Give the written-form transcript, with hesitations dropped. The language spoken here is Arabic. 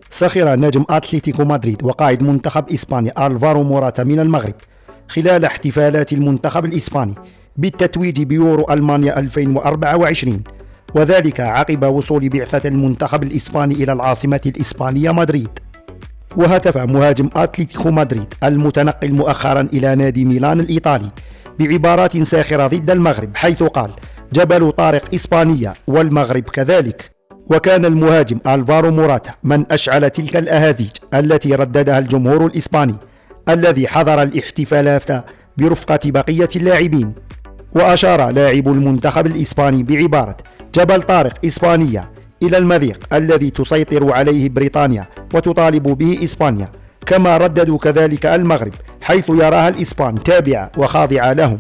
سخر نجم أتلتيكو مدريد وقائد منتخب إسبانيا ألفارو موراتا من المغرب خلال احتفالات المنتخب الإسباني بالتتويج بيورو ألمانيا 2024، وذلك عقب وصول بعثة المنتخب الإسباني إلى العاصمة الإسبانية مدريد. وهتف مهاجم أتلتيكو مدريد المتنقل مؤخرا إلى نادي ميلان الإيطالي بعبارات ساخرة ضد المغرب، حيث قال: جبل طارق إسبانيا والمغرب كذلك. وكان المهاجم ألفارو موراتا من أشعل تلك الأهازيج التي رددها الجمهور الإسباني الذي حضر الاحتفالات برفقة بقية اللاعبين. وأشار لاعب المنتخب الإسباني بعبارة جبل طارق إسبانيا إلى المضيق الذي تسيطر عليه بريطانيا وتطالب به إسبانيا، كما رددوا كذلك المغرب حيث يراها الإسبان تابعة وخاضعة لهم.